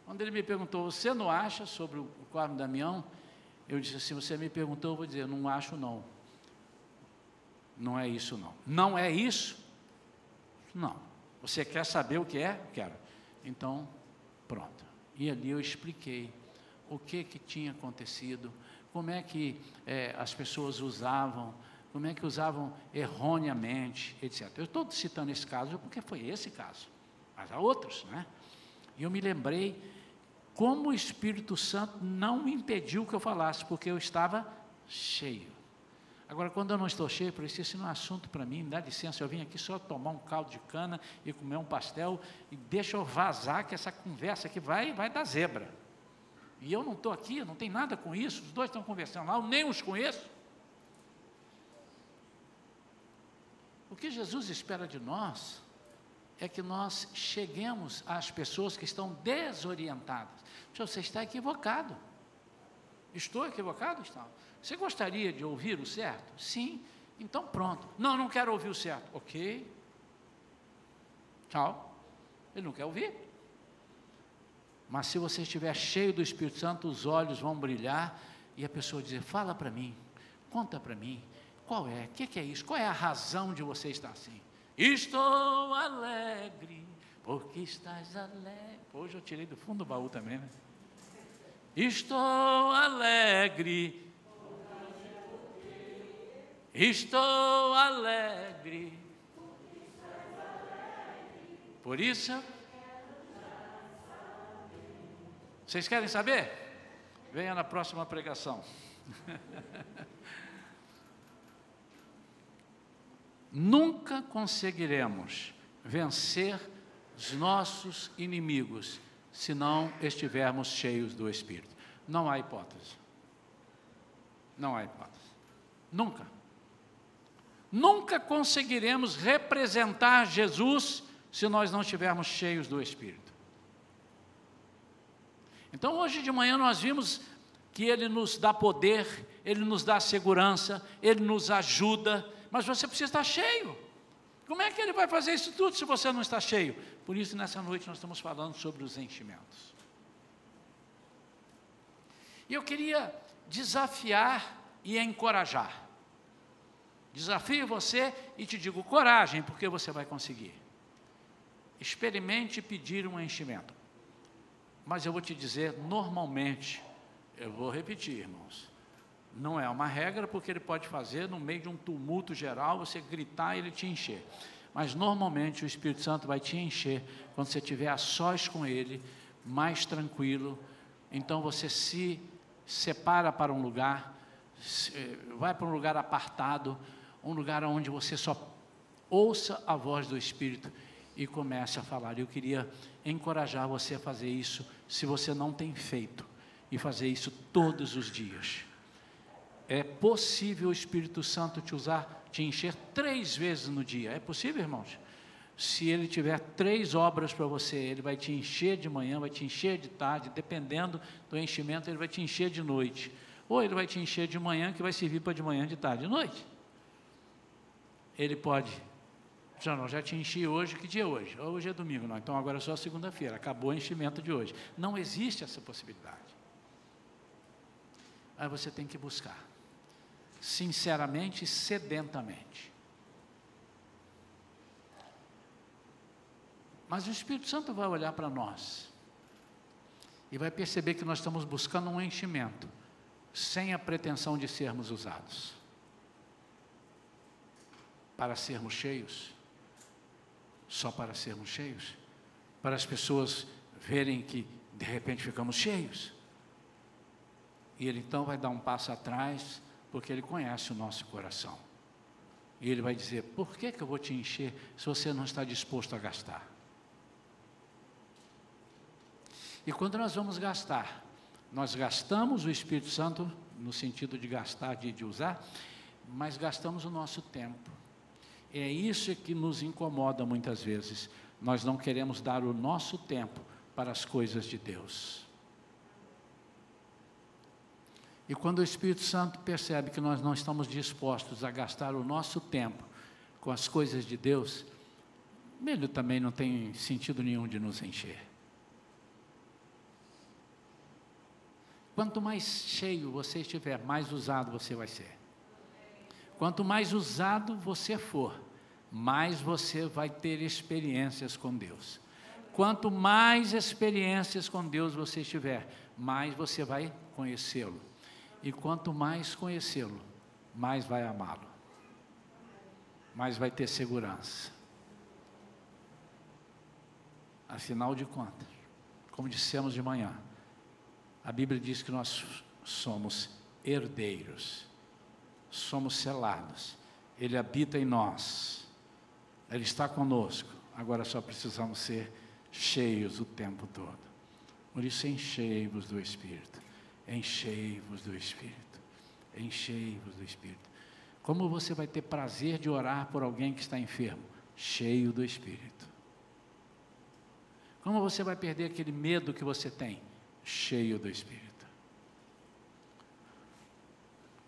Quando ele me perguntou, você não acha sobre o Cosme e Damião? Eu disse assim, você me perguntou, eu vou dizer, não acho não. Não é isso não. Não é isso? Não. Você quer saber o que é? Quero. Então, pronto. E ali eu expliquei o que tinha acontecido, como é que as pessoas usavam, como é que usavam erroneamente, etc. Eu estou citando esse caso porque foi esse caso, mas há outros, né? E eu me lembrei como o Espírito Santo não me impediu que eu falasse, porque eu estava cheio. Agora, quando eu não estou cheio, por isso não é assunto para mim, me dá licença, eu vim aqui só tomar um caldo de cana e comer um pastel, e deixa eu vazar, que essa conversa aqui vai dar zebra. E eu não estou aqui, eu não tenho nada com isso, os 2 estão conversando lá, eu nem os conheço. O que Jesus espera de nós é que nós cheguemos às pessoas que estão desorientadas. Você está equivocado. Estou equivocado? Está. Você gostaria de ouvir o certo? Sim. Então pronto. Não, não quero ouvir o certo. Ok. Tchau. Ele não quer ouvir. Mas se você estiver cheio do Espírito Santo, os olhos vão brilhar e a pessoa dizer, fala para mim, conta para mim, qual é, o que é isso? Qual é a razão de você estar assim? Estou alegre, porque estás alegre. Hoje eu tirei do fundo do baú também, né? Estou alegre. Estou alegre. Por isso, Vocês querem saber? Venha na próxima pregação. Nunca conseguiremos vencer os nossos inimigos se não estivermos cheios do Espírito. Não há hipótese. Não há hipótese. Nunca. Nunca conseguiremos representar Jesus se nós não estivermos cheios do Espírito. Então, hoje de manhã nós vimos que Ele nos dá poder, Ele nos dá segurança, Ele nos ajuda, mas você precisa estar cheio. Como é que Ele vai fazer isso tudo se você não está cheio? Por isso, nessa noite, nós estamos falando sobre os enchimentos. E eu queria desafiar e encorajar. Desafio você e te digo coragem, porque você vai conseguir. Experimente pedir um enchimento. Mas eu vou te dizer, normalmente, eu vou repetir, irmãos, não é uma regra, porque Ele pode fazer no meio de um tumulto geral, você gritar e Ele te encher. Mas normalmente o Espírito Santo vai te encher quando você estiver a sós com Ele, mais tranquilo. Então você se separa para um lugar, vai para um lugar apartado, um lugar onde você só ouça a voz do Espírito e comece a falar. Eu queria encorajar você a fazer isso, se você não tem feito, e fazer isso todos os dias. É possível o Espírito Santo te usar, te encher 3 vezes no dia. É possível, irmãos? Se Ele tiver 3 obras para você, Ele vai te encher de manhã, vai te encher de tarde, dependendo do enchimento, Ele vai te encher de noite. Ou Ele vai te encher de manhã, que vai servir para de manhã, de tarde, de noite. Ele pode, já te enchi hoje, que dia é hoje? Hoje é domingo, não, então agora é só segunda-feira, acabou o enchimento de hoje. Não existe essa possibilidade. Aí você tem que buscar, sinceramente e sedentamente. Mas o Espírito Santo vai olhar para nós e vai perceber que nós estamos buscando um enchimento, sem a pretensão de sermos usados. Para sermos cheios, só para sermos cheios, para as pessoas verem que de repente ficamos cheios. E Ele então vai dar um passo atrás, porque Ele conhece o nosso coração. E Ele vai dizer, por que eu vou te encher se você não está disposto a gastar? E quando nós vamos gastar, nós gastamos o Espírito Santo, no sentido de gastar, de usar, mas gastamos o nosso tempo. É isso que nos incomoda muitas vezes. Nós não queremos dar o nosso tempo para as coisas de Deus. E quando o Espírito Santo percebe que nós não estamos dispostos a gastar o nosso tempo com as coisas de Deus, ele também não tem sentido nenhum de nos encher. Quanto mais cheio você estiver, mais usado você vai ser. Quanto mais usado você for, mais você vai ter experiências com Deus. Quanto mais experiências com Deus você tiver, mais você vai conhecê-lo. E quanto mais conhecê-lo, mais vai amá-lo. Mais vai ter segurança. Afinal de contas, como dissemos de manhã, a Bíblia diz que nós somos herdeiros. Somos selados, Ele habita em nós, Ele está conosco, agora só precisamos ser cheios o tempo todo. Por isso, enchei-vos do Espírito, enchei-vos do Espírito, enchei-vos do Espírito. Como você vai ter prazer de orar por alguém que está enfermo? Cheio do Espírito. Como você vai perder aquele medo que você tem? Cheio do Espírito.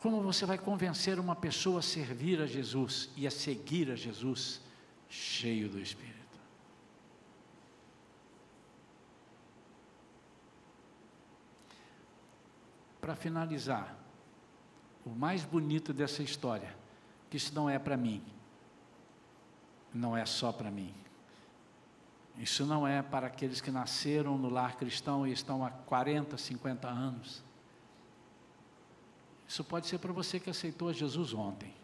Como você vai convencer uma pessoa a servir a Jesus e a seguir a Jesus? Cheio do Espírito. Para finalizar, o mais bonito dessa história, que isso não é para mim, não é só para mim. Isso não é para aqueles que nasceram no lar cristão e estão há 40, 50 anos. Isso pode ser para você que aceitou a Jesus ontem.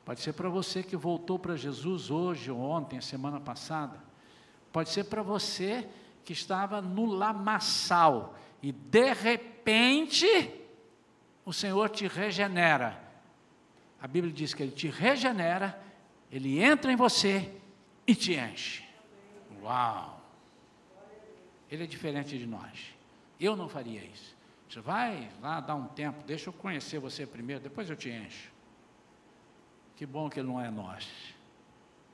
Pode ser para você que voltou para Jesus hoje, ou ontem, a semana passada. Pode ser para você que estava no lamaçal, e de repente, o Senhor te regenera. A Bíblia diz que Ele te regenera, Ele entra em você e te enche. Uau! Ele é diferente de nós. Eu não faria isso. Você vai lá dar um tempo, deixa eu conhecer você primeiro, depois eu te encho. Que bom que Ele não é nós.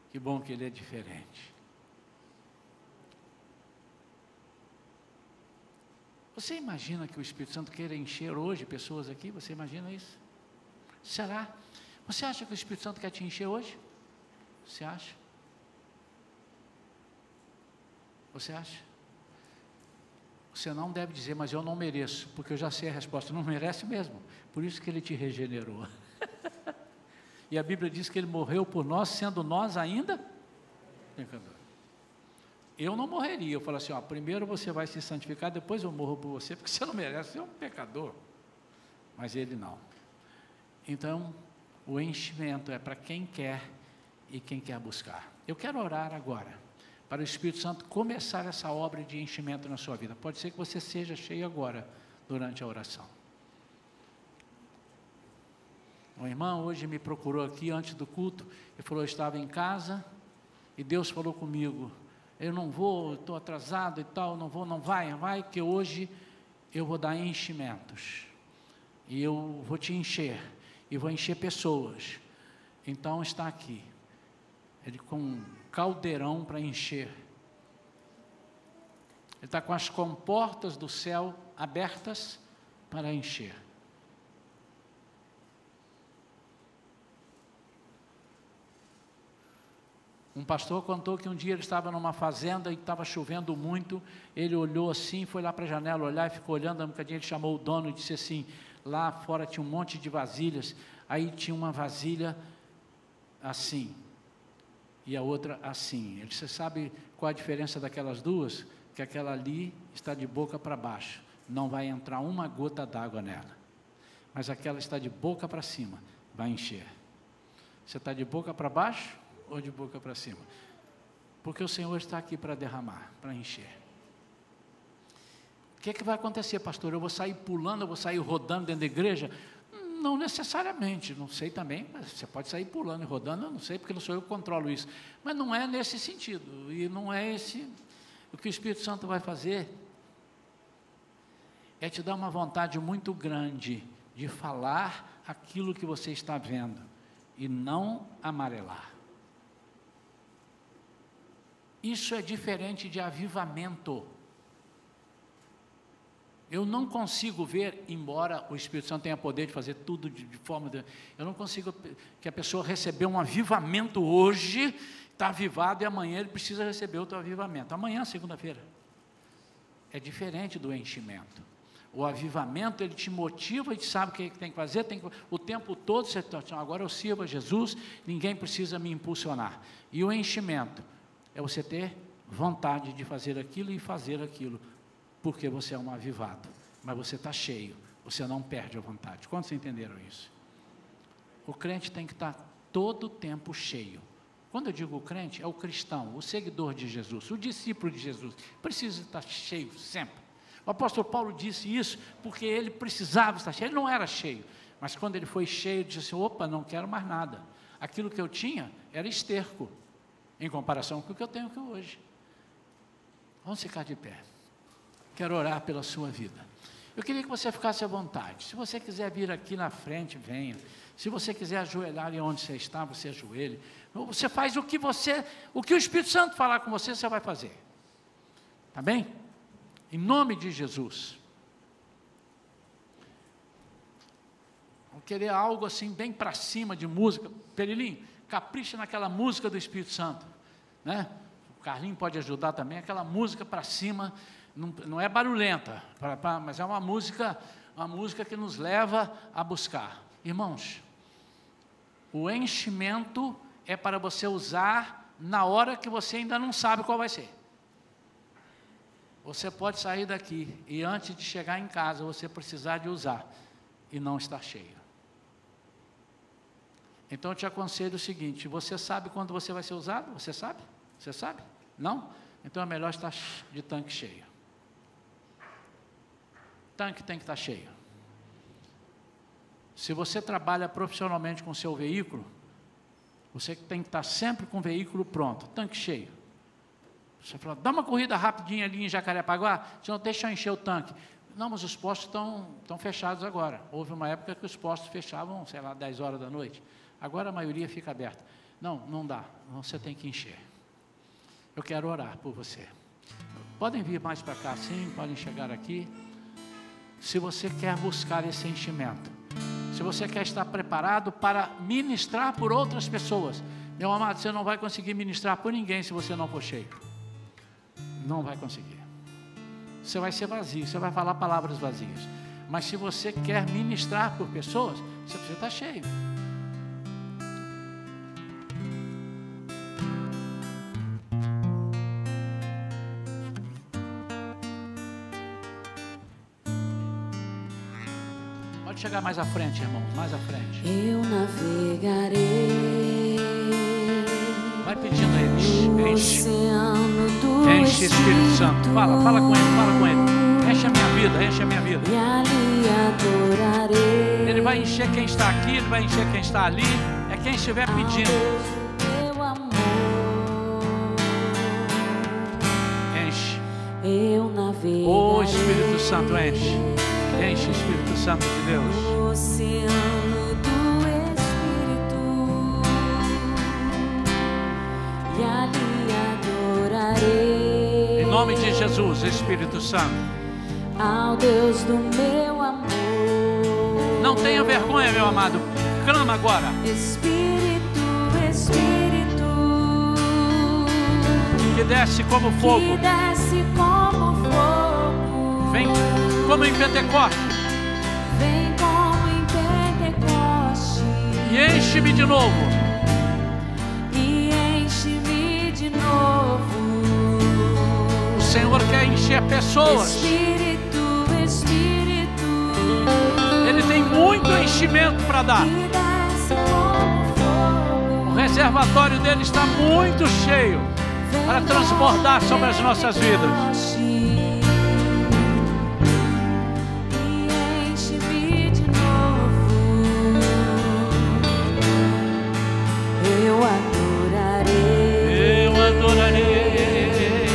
Que bom que Ele é diferente. Você imagina que o Espírito Santo queira encher hoje pessoas aqui? Você imagina isso? Será? Você acha que o Espírito Santo quer te encher hoje? Você acha? Você acha? Você não deve dizer, mas eu não mereço, porque eu já sei a resposta, não merece mesmo. Por isso que Ele te regenerou. E a Bíblia diz que Ele morreu por nós, sendo nós ainda pecadores. Eu não morreria, eu falo assim, ó, primeiro você vai se santificar, depois eu morro por você, porque você não merece, você é um pecador. Mas Ele não. Então, o enchimento é para quem quer e quem quer buscar. Eu quero orar agora, para o Espírito Santo começar essa obra de enchimento na sua vida. Pode ser que você seja cheio agora, durante a oração. Uma irmã hoje me procurou aqui antes do culto, e falou, eu estava em casa, e Deus falou comigo, eu não vou, estou atrasado e tal, não vou, não vai, que hoje eu vou dar enchimentos, e eu vou te encher, e vou encher pessoas. Então está aqui, ele com um caldeirão para encher, ele está com as comportas do céu abertas para encher. Um pastor contou que um dia ele estava numa fazenda e estava chovendo muito, ele olhou assim, foi lá para a janela olhar e ficou olhando, um bocadinho, ele chamou o dono e disse assim, lá fora tinha um monte de vasilhas, aí tinha uma vasilha assim, e a outra assim. Ele disse, você sabe qual a diferença daquelas duas? Que aquela ali está de boca para baixo, não vai entrar uma gota d'água nela, mas aquela está de boca para cima, vai encher. Você está de boca para baixo ou de boca para cima? Porque o Senhor está aqui para derramar, para encher. O que é que vai acontecer, pastor? Eu vou sair pulando, eu vou sair rodando dentro da igreja? Não necessariamente, não sei também, mas você pode sair pulando e rodando, eu não sei, porque não sou eu que controlo isso, mas não é nesse sentido, e não é esse, o que o Espírito Santo vai fazer, é te dar uma vontade muito grande, de falar aquilo que você está vendo, e não amarelar. Isso é diferente de avivamento. Eu não consigo ver, embora o Espírito Santo tenha poder de fazer tudo de forma... eu não consigo que a pessoa recebeu um avivamento hoje, está avivado e amanhã ele precisa receber outro avivamento. Amanhã, segunda-feira. É diferente do enchimento. O avivamento, ele te motiva e te sabe o que tem que fazer, o tempo todo você está, agora eu sirvo a Jesus, ninguém precisa me impulsionar. E o enchimento é você ter vontade de fazer aquilo e fazer aquilo, porque você é um avivado, mas você está cheio, você não perde a vontade. Quantos entenderam isso? O crente tem que estar todo o tempo cheio. Quando eu digo o crente, é o cristão, o seguidor de Jesus, o discípulo de Jesus, precisa estar cheio sempre. O apóstolo Paulo disse isso porque ele precisava estar cheio, ele não era cheio, mas quando ele foi cheio, disse assim, opa, não quero mais nada. Aquilo que eu tinha era esterco, em comparação com o que eu tenho aqui hoje. Vamos ficar de pé. Quero orar pela sua vida. Eu queria que você ficasse à vontade. Se você quiser vir aqui na frente, venha. Se você quiser ajoelhar em onde você está, você ajoelhe. Você faz o que o Espírito Santo falar com você, você vai fazer. Tá bem? Em nome de Jesus. Vamos querer algo assim, bem para cima de música. Perilinho, capricha naquela música do Espírito Santo, né? O Carlinho pode ajudar também, aquela música para cima, não é barulhenta, mas é uma música que nos leva a buscar. Irmãos, o enchimento é para você usar na hora que você ainda não sabe qual vai ser. Você pode sair daqui e antes de chegar em casa, você precisar de usar e não estar cheio. Então eu te aconselho o seguinte, você sabe quando você vai ser usado? Você sabe? Você sabe? Não? Então é melhor estar de tanque cheio. Tanque tem que estar cheio. Se você trabalha profissionalmente com o seu veículo, você tem que estar sempre com o veículo pronto, tanque cheio. Você fala, dá uma corrida rapidinha ali em Jacarepaguá, senão deixa eu encher o tanque. Não, mas os postos estão fechados agora. Houve uma época que os postos fechavam, sei lá, 10 horas da noite. Agora a maioria fica aberta. Não, não dá, você tem que encher. Eu quero orar por você. Podem vir mais para cá, sim, podem chegar aqui. Se você quer buscar esse enchimento, se você quer estar preparado para ministrar por outras pessoas, meu amado, você não vai conseguir ministrar por ninguém se você não for cheio. Não vai conseguir. Você vai ser vazio, você vai falar palavras vazias. Mas se você quer ministrar por pessoas, você precisa estar cheio. Pode chegar mais à frente, irmãos, mais à frente. Eu navegarei. Vai pedindo a Ele, enche. Oceano Enche, Espírito Santo. Fala com Ele, fala com Ele. Enche a minha vida, enche a minha vida. E ali adorarei. Ele vai encher quem está aqui, Ele vai encher quem está ali. É quem estiver pedindo. Teu amor. Enche. Eu navegarei. Ô Espírito Santo, enche. Enche, Espírito Santo de Deus. Oceano do Espírito. E ali adorarei. Em nome de Jesus, Espírito Santo. Ao Deus do meu amor. Não tenha vergonha, meu amado. Clama agora. Espírito, Espírito. Que desce como fogo. Que desce como fogo. Vem como em Pentecostes. Vem como em Pentecoste. E enche-me de novo. E enche-me de novo. O Senhor quer encher pessoas. Espírito, Espírito. Ele tem muito enchimento para dar. Que desce como fogo. O reservatório dele está muito cheio para transbordar sobre as nossas vidas. E enche-me de novo. Eu adorarei. Eu adorarei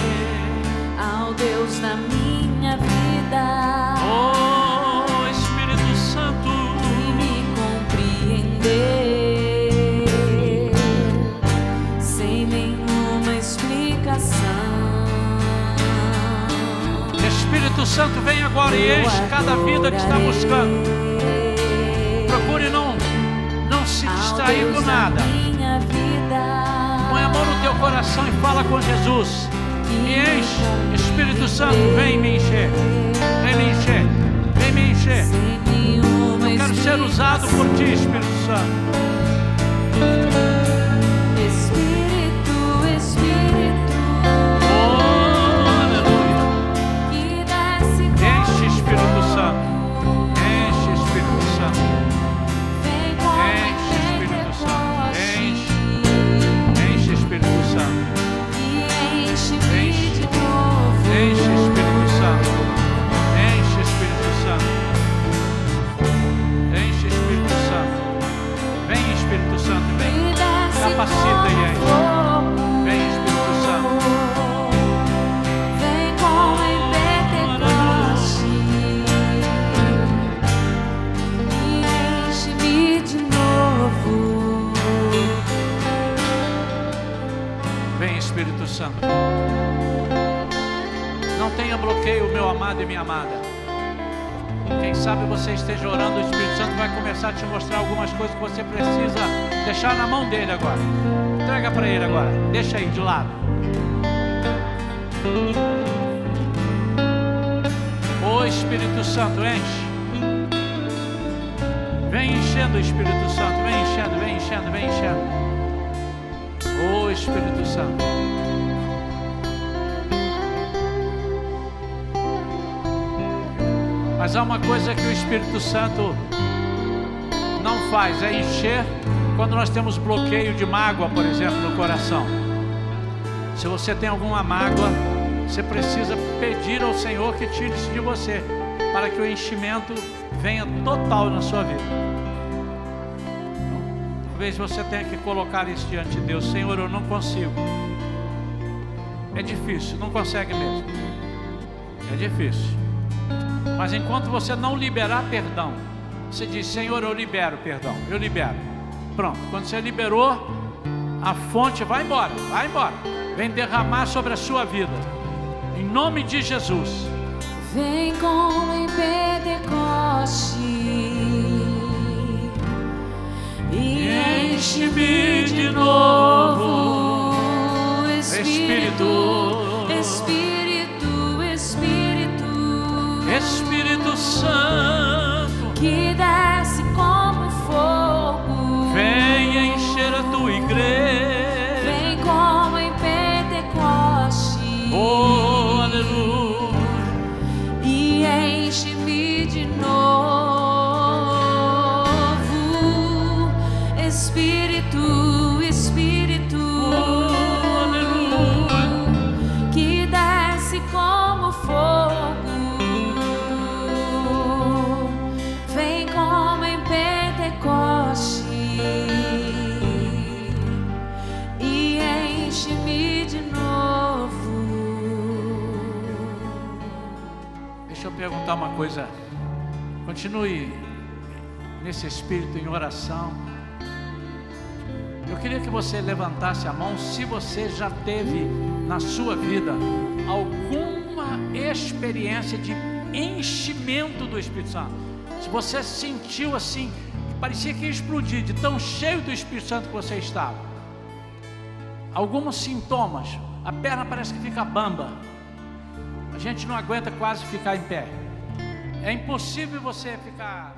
ao Deus da minha vida. Oh Espírito Santo. E me compreender sem nenhuma explicação. Espírito Santo, vem agora e enche cada vida que está buscando. Procure não se distrair com nada. Põe a mão no teu coração e fala com Jesus. E enche. Espírito Santo, vem me encher. Vem me encher. Vem me encher. Eu quero ser usado por ti, Espírito Santo. Espírito, Espírito. Enche, Espírito Santo. Enche, Espírito Santo. Enche, Espírito Santo. Enche. Enche, Espírito Santo. Enche. Enche, Espírito Santo. Enche, Espírito Santo. Enche, Espírito Santo. Vem, Espírito Santo, vem. Capacita e enche. Vem, Espírito Santo. Vem como em Pentecoste. E enche-me de novo. Vem, Espírito Santo. Não tenha bloqueio, meu amado e minha amada. Quem sabe você esteja orando, o Espírito Santo vai começar a te mostrar algumas coisas que você precisa deixar na mão dele agora. Entrega para ele agora. Deixa aí de lado. Ô Espírito Santo, enche. Vem enchendo, Espírito Santo. Vem enchendo, vem enchendo, vem enchendo. Ô Espírito Santo. Mas há uma coisa que o Espírito Santo não faz, é encher quando nós temos bloqueio de mágoa, por exemplo, no coração. Se você tem alguma mágoa, você precisa pedir ao Senhor que tire isso de você, para que o enchimento venha total na sua vida. Então, talvez você tenha que colocar isso diante de Deus. Senhor, eu não consigo. É difícil, não consegue mesmo. É difícil. Mas enquanto você não liberar perdão, você diz: Senhor, eu libero perdão, eu libero. Pronto, quando você liberou, a fonte vai embora, vem derramar sobre a sua vida, em nome de Jesus. Vem como em Pentecoste e enche-me de novo, Espírito, Espírito, Espírito, Espírito Santo, que desce como fogo, venha encher a tua igreja. vem como em Pentecoste, Oh, aleluia. e enche-me de novo, Espírito, Espírito, Oh, aleluia. que desce como fogo, vem como em Pentecoste e enche-me de novo. Deixa eu perguntar uma coisa. Continue nesse espírito em oração. Eu queria que você levantasse a mão se você já teve na sua vida alguma experiência de enchimento do Espírito Santo. Se você sentiu assim, que parecia que ia explodir, de tão cheio do Espírito Santo que você estava. Alguns sintomas, a perna parece que fica bamba. A gente não aguenta quase ficar em pé. É impossível você ficar